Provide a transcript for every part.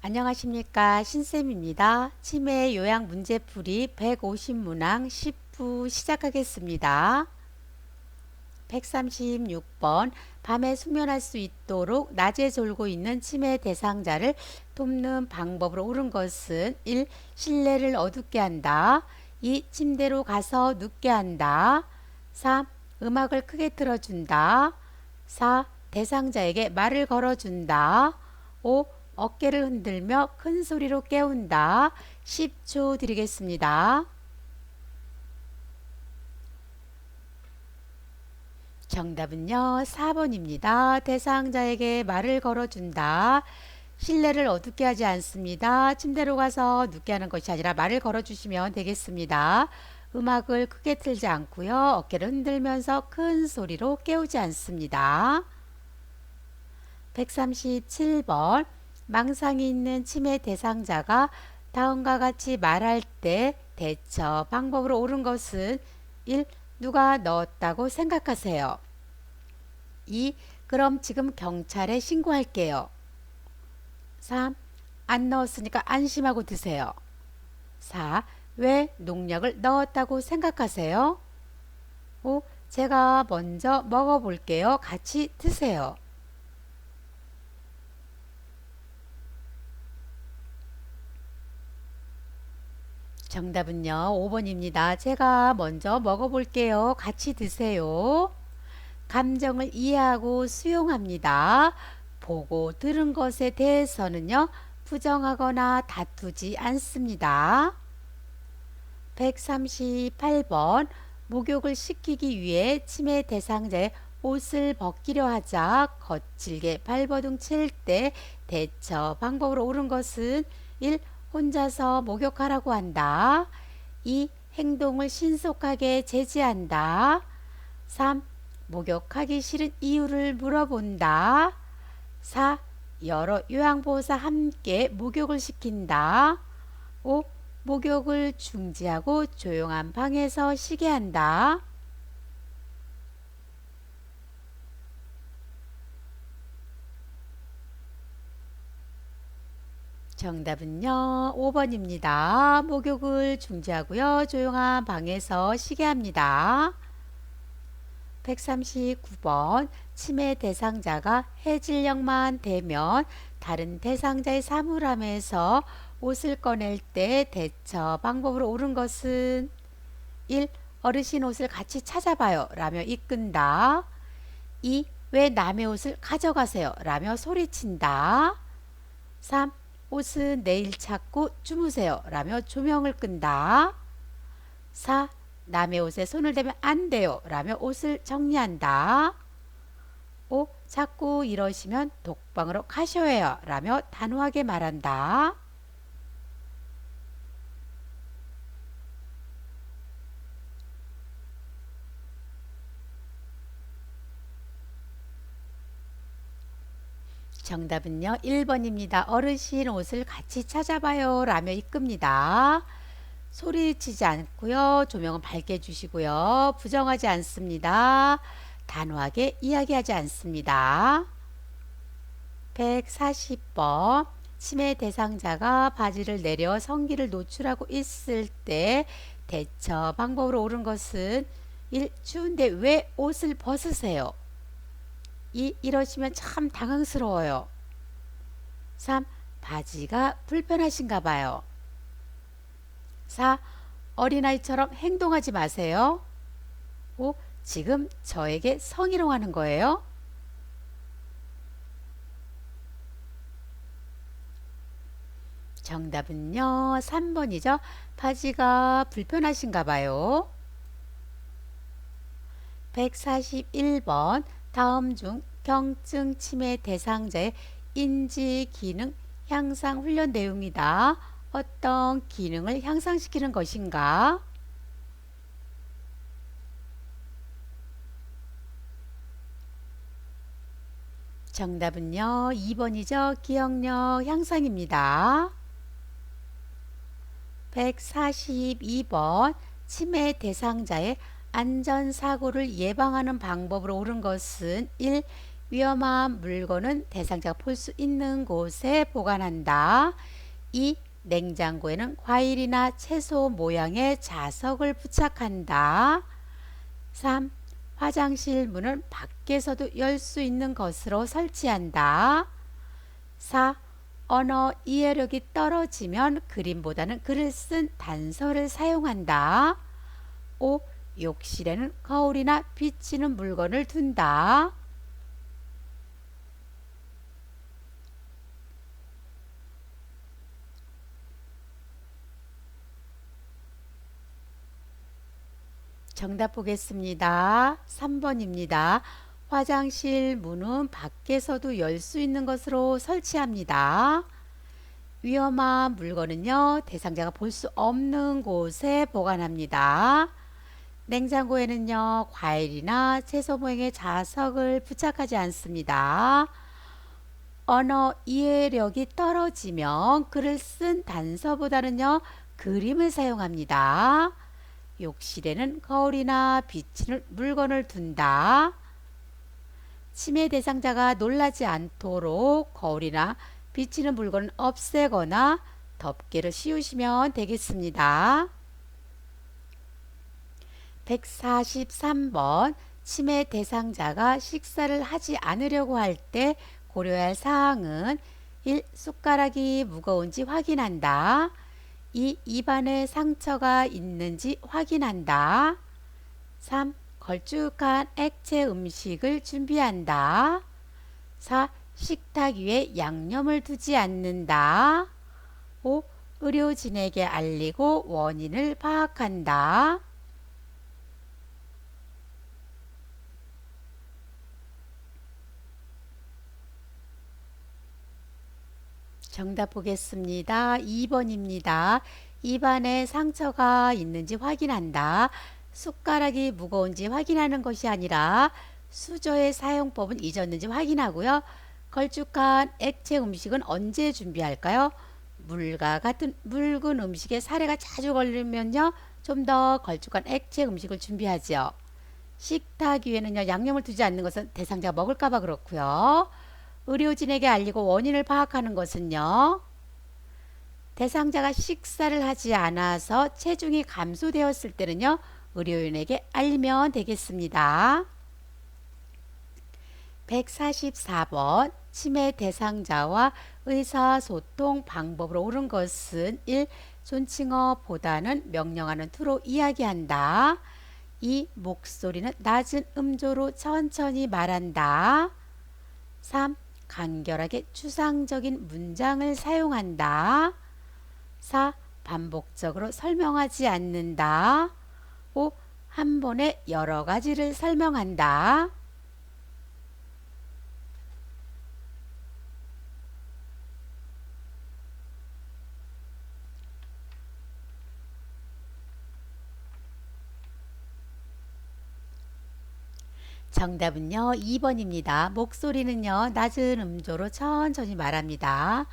안녕하십니까, 신쌤입니다. 치매 요양 문제풀이 150문항 10부 시작하겠습니다. 136번. 밤에 숙면할 수 있도록 낮에 졸고 있는 치매 대상자를 돕는 방법으로 옳은 것은 1. 실내를 어둡게 한다. 2. 침대로 가서 눕게 한다. 3. 음악을 크게 틀어준다. 4. 대상자에게 말을 걸어준다. 5. 어깨를 흔들며 큰 소리로 깨운다. 10초 드리겠습니다. 정답은요, 4번입니다. 대상자에게 말을 걸어준다. 실내를 어둡게 하지 않습니다. 침대로 가서 눕게 하는 것이 아니라 말을 걸어주시면 되겠습니다. 음악을 크게 틀지 않고요. 어깨를 흔들면서 큰 소리로 깨우지 않습니다. 137번. 망상이 있는 치매 대상자가 다음과 같이 말할 때 대처 방법으로 옳은 것은 1. 누가 넣었다고 생각하세요. 2. 그럼 지금 경찰에 신고할게요. 3. 안 넣었으니까 안심하고 드세요. 4. 왜 농약을 넣었다고 생각하세요? 5. 제가 먼저 먹어볼게요. 같이 드세요. 정답은요, 5번입니다. 제가 먼저 먹어볼게요. 같이 드세요. 감정을 이해하고 수용합니다. 보고 들은 것에 대해서는요, 부정하거나 다투지 않습니다. 138번. 목욕을 시키기 위해 치매 대상자의 옷을 벗기려 하자 거칠게 발버둥 칠 때 대처 방법으로 옳은 것은 1. 혼자서 목욕하라고 한다. 2. 행동을 신속하게 제지한다. 3. 목욕하기 싫은 이유를 물어본다. 4. 여러 요양보호사 함께 목욕을 시킨다. 5. 목욕을 중지하고 조용한 방에서 쉬게 한다. 정답은요, 5번입니다. 목욕을 중지하고요. 조용한 방에서 쉬게 합니다. 139번. 치매 대상자가 해질녘만 되면 다른 대상자의 사물함에서 옷을 꺼낼 때 대처 방법으로 옳은 것은 1. 어르신 옷을 같이 찾아봐요 라며 이끈다. 2. 왜 남의 옷을 가져가세요 라며 소리친다. 3. 옷은 내일 찾고 주무세요 라며 조명을 끈다. 4. 남의 옷에 손을 대면 안 돼요 라며 옷을 정리한다. 5. 자꾸 이러시면 독방으로 가셔야 해요 라며 단호하게 말한다. 정답은요, 1번입니다. 어르신 옷을 같이 찾아봐요 라며 이끕니다. 소리치지 않고요. 조명은 밝게 해주시고요. 부정하지 않습니다. 단호하게 이야기하지 않습니다. 140번. 치매 대상자가 바지를 내려 성기를 노출하고 있을 때 대처 방법으로 옳은 것은 1. 추운데 왜 옷을 벗으세요? 2. 이러시면 참 당황스러워요. 3. 바지가 불편하신가 봐요. 4. 어린아이처럼 행동하지 마세요. 5. 지금 저에게 성희롱하는 거예요. 정답은요, 3번이죠. 바지가 불편하신가 봐요. 141번. 다음 중 경증 치매 대상자의 인지 기능 향상 훈련 내용이다. 어떤 기능을 향상시키는 것인가? 정답은요, 2번이죠. 기억력 향상입니다. 142번. 치매 대상자의 안전사고를 예방하는 방법으로 옳은 것은 1. 위험한 물건은 대상자가 볼 수 있는 곳에 보관한다. 2. 냉장고에는 과일이나 채소 모양의 자석을 부착한다. 3. 화장실 문은 밖에서도 열 수 있는 것으로 설치한다. 4. 언어 이해력이 떨어지면 그림보다는 글을 쓴 단서를 사용한다. 5. 욕실에는 거울이나 비치는 물건을 둔다. 정답 보겠습니다. 3번입니다. 화장실 문은 밖에서도 열 수 있는 것으로 설치합니다. 위험한 물건은요, 대상자가 볼 수 없는 곳에 보관합니다. 냉장고에는요, 과일이나 채소 모양의 자석을 부착하지 않습니다. 언어 이해력이 떨어지면 글을 쓴 단서보다는요, 그림을 사용합니다. 욕실에는 거울이나 비치는 물건을 둔다. 침해 대상자가 놀라지 않도록 거울이나 비치는 물건을 없애거나 덮개를 씌우시면 되겠습니다. 143번 침해 대상자가 식사를 하지 않으려고 할 때 고려해야 할 사항은 1. 숟가락이 무거운지 확인한다. 2. 입안에 상처가 있는지 확인한다. 3. 걸쭉한 액체 음식을 준비한다. 4. 식탁 위에 양념을 두지 않는다. 5. 의료진에게 알리고 원인을 파악한다. 정답 보겠습니다. 2번입니다. 입안에 상처가 있는지 확인한다. 숟가락이 무거운지 확인하는 것이 아니라 수저의 사용법은 잊었는지 확인하고요. 걸쭉한 액체 음식은 언제 준비할까요? 물과 같은 묽은 음식에 사례가 자주 걸리면요, 좀 더 걸쭉한 액체 음식을 준비하죠. 식탁 위에는요, 양념을 두지 않는 것은 대상자가 먹을까봐 그렇고요. 의료진에게 알리고 원인을 파악하는 것은요, 대상자가 식사를 하지 않아서 체중이 감소되었을 때는요, 의료인에게 알리면 되겠습니다. 144번 치매 대상자와 의사소통 방법으로 옳은 것은 1. 존칭어보다는 명령하는 투로 이야기한다. 2. 목소리는 낮은 음조로 천천히 말한다. 3. 간결하게 추상적인 문장을 사용한다. 4. 반복적으로 설명하지 않는다. 5. 한 번에 여러 가지를 설명한다. 정답은요, 2번입니다. 목소리는요, 낮은 음조로 천천히 말합니다.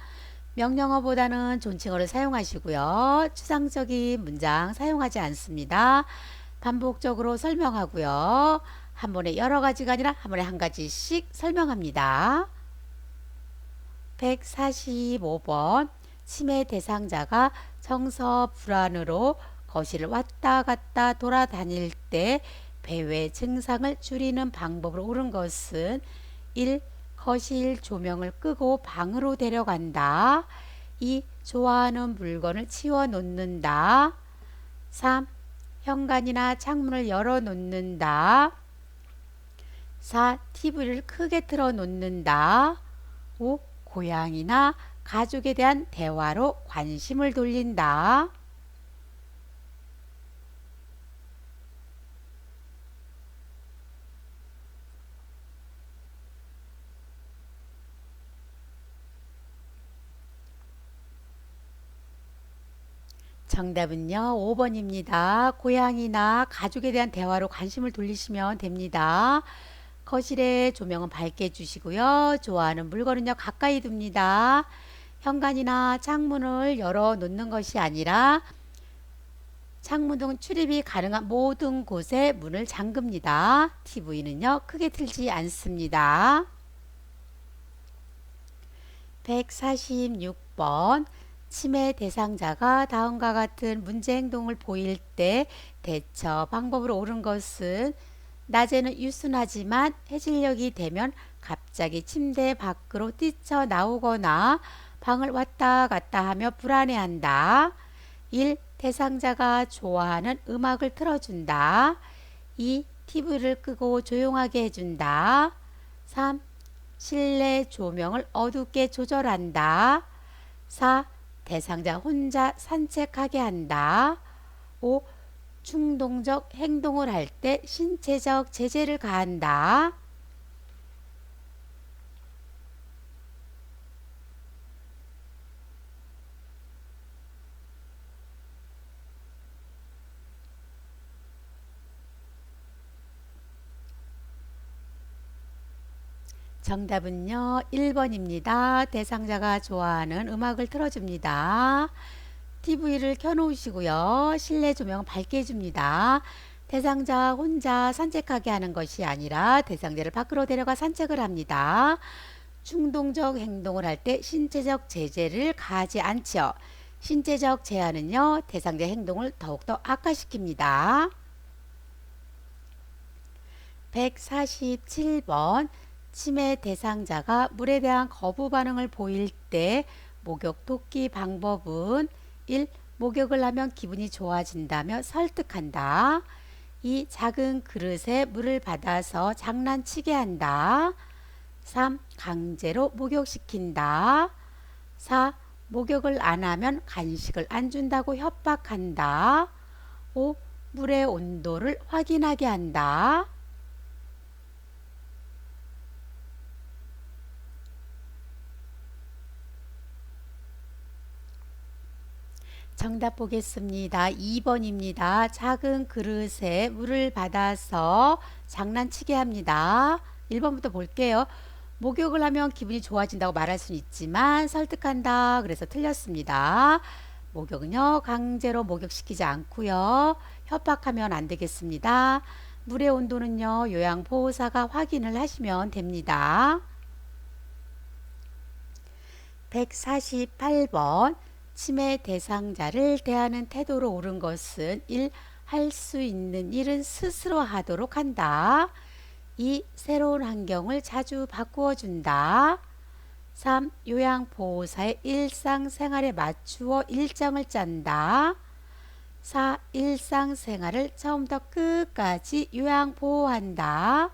명령어보다는 존칭어를 사용하시고요. 추상적인 문장 사용하지 않습니다. 반복적으로 설명하고요. 한 번에 여러 가지가 아니라 한 번에 한 가지씩 설명합니다. 145번 치매 대상자가 정서 불안으로 거실을 왔다 갔다 돌아다닐 때 배회 증상을 줄이는 방법으로 옳은 것은 1. 거실 조명을 끄고 방으로 데려간다. 2. 좋아하는 물건을 치워 놓는다. 3. 현관이나 창문을 열어 놓는다. 4. TV를 크게 틀어 놓는다. 5. 고양이나 가족에 대한 대화로 관심을 돌린다. 정답은요, 5번입니다. 고양이나 가족에 대한 대화로 관심을 돌리시면 됩니다. 거실의 조명은 밝게 해주시고요. 좋아하는 물건은요, 가까이 둡니다. 현관이나 창문을 열어 놓는 것이 아니라 창문 등 출입이 가능한 모든 곳에 문을 잠급니다. TV는요, 크게 틀지 않습니다. 146번 침해 대상자가 다음과 같은 문제 행동을 보일 때 대처 방법으로 옳은 것은 낮에는 유순하지만 해질녘이 되면 갑자기 침대 밖으로 뛰쳐나오거나 방을 왔다 갔다 하며 불안해한다. 1. 대상자가 좋아하는 음악을 틀어준다. 2. TV를 끄고 조용하게 해준다. 3. 실내 조명을 어둡게 조절한다. 4. 대상자 혼자 산책하게 한다. 5. 충동적 행동을 할 때 신체적 제재를 가한다. 정답은요, 1번입니다. 대상자가 좋아하는 음악을 틀어줍니다. TV를 켜놓으시고요. 실내 조명 밝게 해줍니다. 대상자 혼자 산책하게 하는 것이 아니라 대상자를 밖으로 데려가 산책을 합니다. 충동적 행동을 할 때 신체적 제재를 가하지 않죠. 신체적 제한은요, 대상자 행동을 더욱더 악화시킵니다. 147번 침해 대상자가 물에 대한 거부 반응을 보일 때 목욕 돕기 방법은 1. 목욕을 하면 기분이 좋아진다며 설득한다. 2. 작은 그릇에 물을 받아서 장난치게 한다. 3. 강제로 목욕시킨다. 4. 목욕을 안 하면 간식을 안 준다고 협박한다. 5. 물의 온도를 확인하게 한다. 정답 보겠습니다. 2번입니다. 작은 그릇에 물을 받아서 장난치게 합니다. 1번부터 볼게요. 목욕을 하면 기분이 좋아진다고 말할 수는 있지만 설득한다. 그래서 틀렸습니다. 목욕은요, 강제로 목욕시키지 않고요. 협박하면 안 되겠습니다. 물의 온도는요, 요양보호사가 확인을 하시면 됩니다. 148번 침해 대상자를 대하는 태도로 옳은 것은 1. 할 수 있는 일은 스스로 하도록 한다. 2. 새로운 환경을 자주 바꾸어 준다. 3. 요양보호사의 일상생활에 맞추어 일정을 짠다. 4. 일상생활을 처음부터 끝까지 요양보호한다.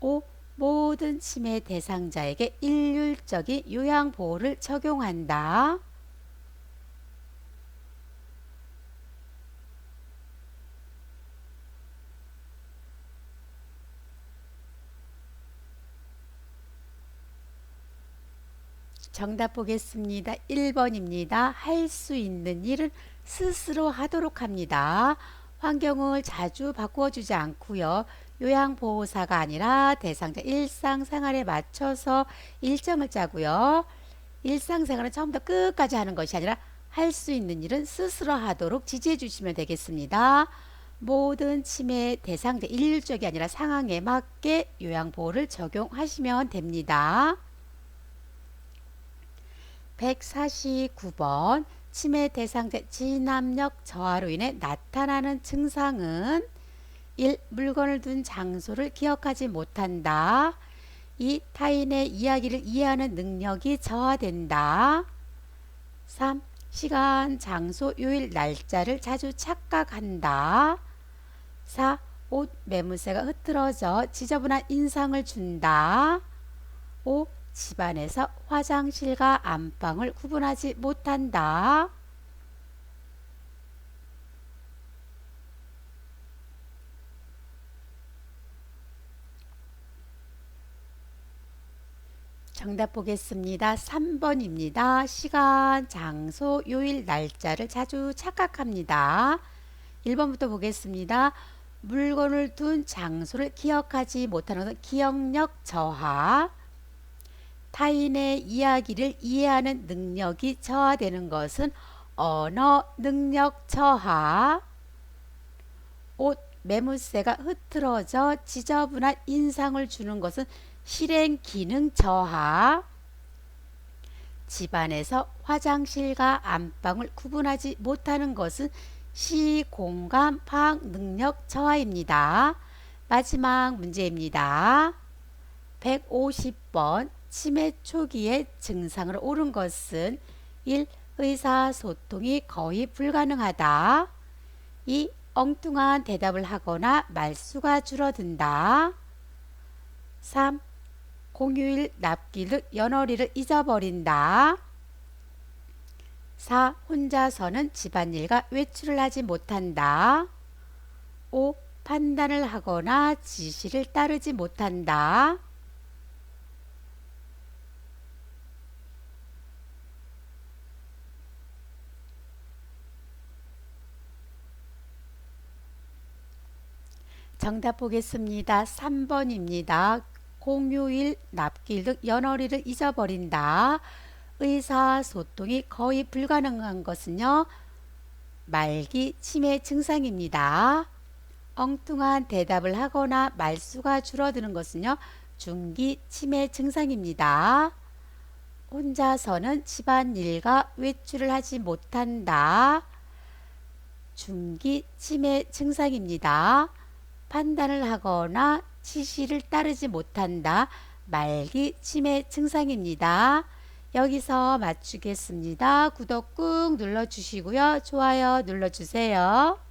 5. 모든 침해 대상자에게 일률적인 요양보호를 적용한다. 정답 보겠습니다. 1번입니다. 할 수 있는 일은 스스로 하도록 합니다. 환경을 자주 바꾸어 주지 않고요. 요양보호사가 아니라 대상자 일상생활에 맞춰서 일정을 짜고요. 일상생활은 처음부터 끝까지 하는 것이 아니라 할 수 있는 일은 스스로 하도록 지지해 주시면 되겠습니다. 모든 침해 대상자 일률적이 아니라 상황에 맞게 요양보호를 적용하시면 됩니다. 149번 침해 대상자 진압력 저하로 인해 나타나는 증상은 1. 물건을 둔 장소를 기억하지 못한다. 2. 타인의 이야기를 이해하는 능력이 저하된다. 3. 시간, 장소, 요일, 날짜를 자주 착각한다. 4. 옷 매무새가 흐트러져 지저분한 인상을 준다. 5. 집안에서 화장실과 안방을 구분하지 못한다. 정답 보겠습니다. 3번입니다. 시간, 장소, 요일, 날짜를 자주 착각합니다. 1번부터 보겠습니다. 물건을 둔 장소를 기억하지 못하는 것은 기억력 저하. 타인의 이야기를 이해하는 능력이 저하되는 것은 언어 능력 저하. 옷 매무새가 흐트러져 지저분한 인상을 주는 것은 실행 기능 저하. 집안에서 화장실과 안방을 구분하지 못하는 것은 시공간 파악 능력 저하입니다. 마지막 문제입니다. 150번 치매 초기에 증상으로 옳은 것은 1. 의사소통이 거의 불가능하다. 2. 엉뚱한 대답을 하거나 말수가 줄어든다. 3. 공휴일, 납기 등 연월일을 잊어버린다. 4. 혼자서는 집안일과 외출을 하지 못한다. 5. 판단을 하거나 지시를 따르지 못한다. 정답 보겠습니다. 3번입니다. 공휴일, 납기일 등 연월일을 잊어버린다. 의사소통이 거의 불가능한 것은요, 말기 치매 증상입니다. 엉뚱한 대답을 하거나 말수가 줄어드는 것은요, 중기 치매 증상입니다. 혼자서는 집안일과 외출을 하지 못한다. 중기 치매 증상입니다. 판단을 하거나 지시를 따르지 못한다. 말기 치매 증상입니다. 여기서 마치겠습니다. 구독 꾹 눌러주시고요. 좋아요 눌러주세요.